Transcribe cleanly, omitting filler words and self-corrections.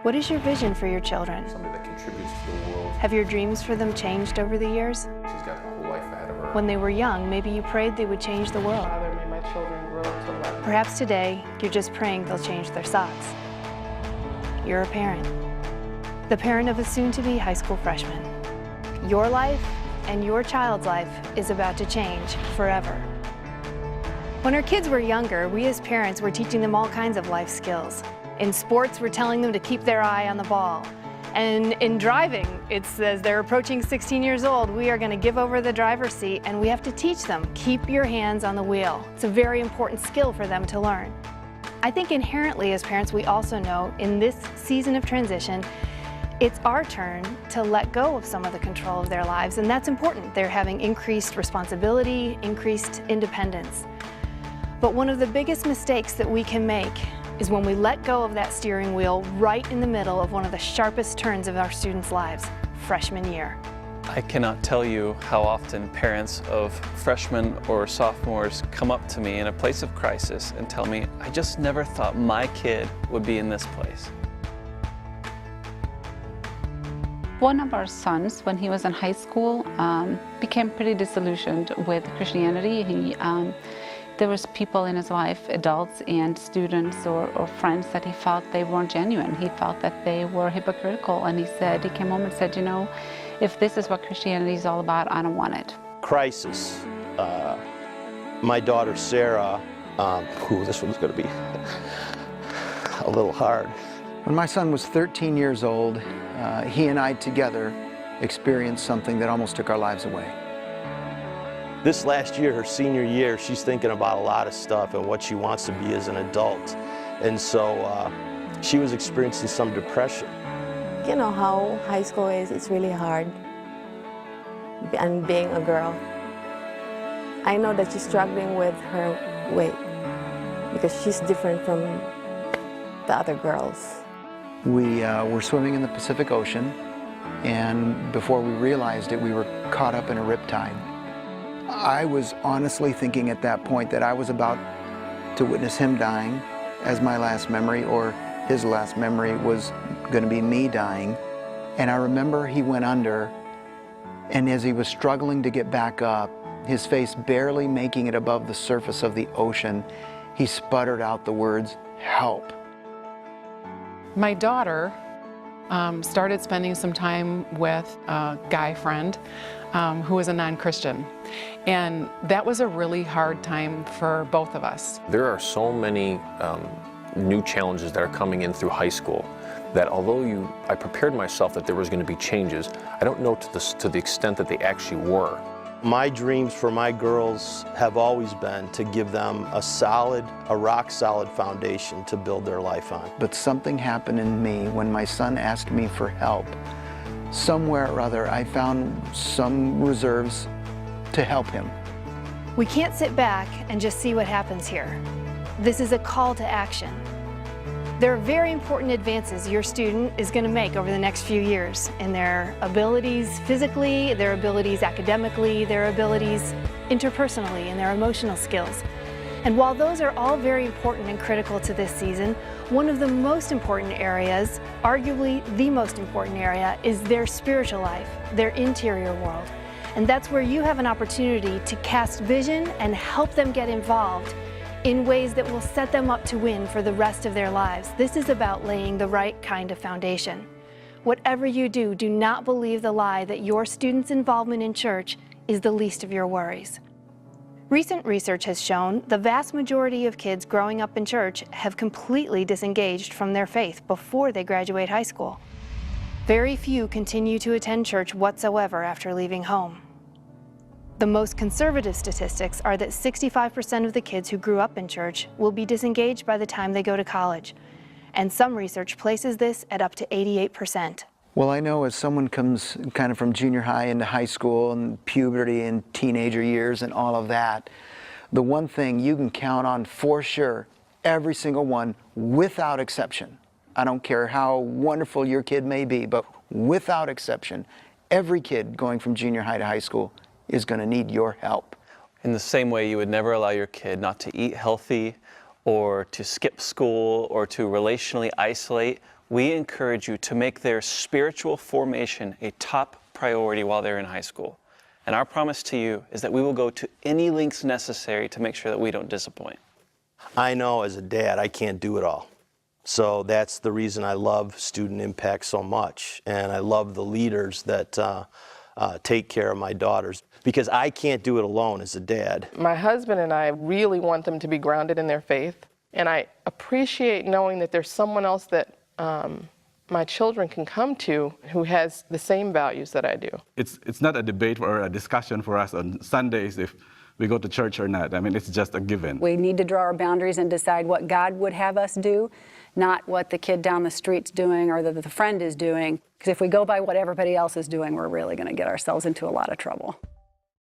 What is your vision for your children? Somebody that contributes to the world. Have your dreams for them changed over the years? She's got her whole life ahead of her. When they were young, maybe you prayed they would change the world. Father, may my children grow to love. Perhaps today, you're just praying they'll change their socks. You're a parent. The parent of a soon-to-be high school freshman. Your life and your child's life is about to change forever. When our kids were younger, we as parents were teaching them all kinds of life skills. In sports, we're telling them to keep their eye on the ball. And in driving, it says they're approaching 16 years old, we are going to give over the driver's seat and we have to teach them, keep your hands on the wheel. It's a very important skill for them to learn. I think inherently as parents, we also know in this season of transition, it's our turn to let go of some of the control of their lives, and that's important. They're having increased responsibility, increased independence. But one of the biggest mistakes that we can make is when we let go of that steering wheel right in the middle of one of the sharpest turns of our students' lives, freshman year. I cannot tell you how often parents of freshmen or sophomores come up to me in a place of crisis and tell me, I just never thought my kid would be in this place. One of our sons, when he was in high school, became pretty disillusioned with Christianity. There was people in his life, adults and students or friends, that he felt they weren't genuine. He felt that they were hypocritical, and he came home and said, you know, if this is what Christianity is all about, I don't want it. Crisis. My daughter Sarah, this one's going to be a little hard. When my son was 13 years old, he and I together experienced something that almost took our lives away. This last year, her senior year, she's thinking about a lot of stuff and what she wants to be as an adult. And so she was experiencing some depression. You know how high school is, it's really hard. And being a girl, I know that she's struggling with her weight because she's different from the other girls. We were swimming in the Pacific Ocean, and before we realized it, we were caught up in a riptide. I was honestly thinking at that point that I was about to witness him dying as my last memory, or his last memory was going to be me dying. And I remember he went under, and as he was struggling to get back up, his face barely making it above the surface of the ocean, he sputtered out the words, "Help." My daughter started spending some time with a guy friend who was a non-Christian. And that was a really hard time for both of us. There are so many new challenges that are coming in through high school that although I prepared myself that there was going to be changes, I don't know to the extent that they actually were. My dreams for my girls have always been to give them a rock-solid foundation to build their life on. But something happened in me when my son asked me for help. Somewhere or other, I found some reserves to help him. We can't sit back and just see what happens here. This is a call to action. There are very important advances your student is going to make over the next few years in their abilities physically, their abilities academically, their abilities interpersonally, and their emotional skills. And while those are all very important and critical to this season, one of the most important areas, arguably the most important area, is their spiritual life, their interior world. And that's where you have an opportunity to cast vision and help them get involved in ways that will set them up to win for the rest of their lives. This is about laying the right kind of foundation. Whatever you do, do not believe the lie that your students' involvement in church is the least of your worries. Recent research has shown the vast majority of kids growing up in church have completely disengaged from their faith before they graduate high school. Very few continue to attend church whatsoever after leaving home. The most conservative statistics are that 65% of the kids who grew up in church will be disengaged by the time they go to college, and some research places this at up to 88%. Well, I know as someone comes kind of from junior high into high school and puberty and teenager years and all of that, the one thing you can count on for sure, every single one, without exception, I don't care how wonderful your kid may be, but without exception, every kid going from junior high to high school is going to need your help. In the same way you would never allow your kid not to eat healthy or to skip school or to relationally isolate, we encourage you to make their spiritual formation a top priority while they're in high school. And our promise to you is that we will go to any lengths necessary to make sure that we don't disappoint. I know as a dad, I can't do it all. So that's the reason I love Student Impact so much. And I love the leaders that take care of my daughters, because I can't do it alone as a dad. My husband and I really want them to be grounded in their faith. And I appreciate knowing that there's someone else that my children can come to who has the same values that I do. It's not a debate or a discussion for us on Sundays if we go to church or not. I mean, it's just a given. We need to draw our boundaries and decide what God would have us do, not what the kid down the street's doing or that the friend is doing. Because if we go by what everybody else is doing, we're really going to get ourselves into a lot of trouble.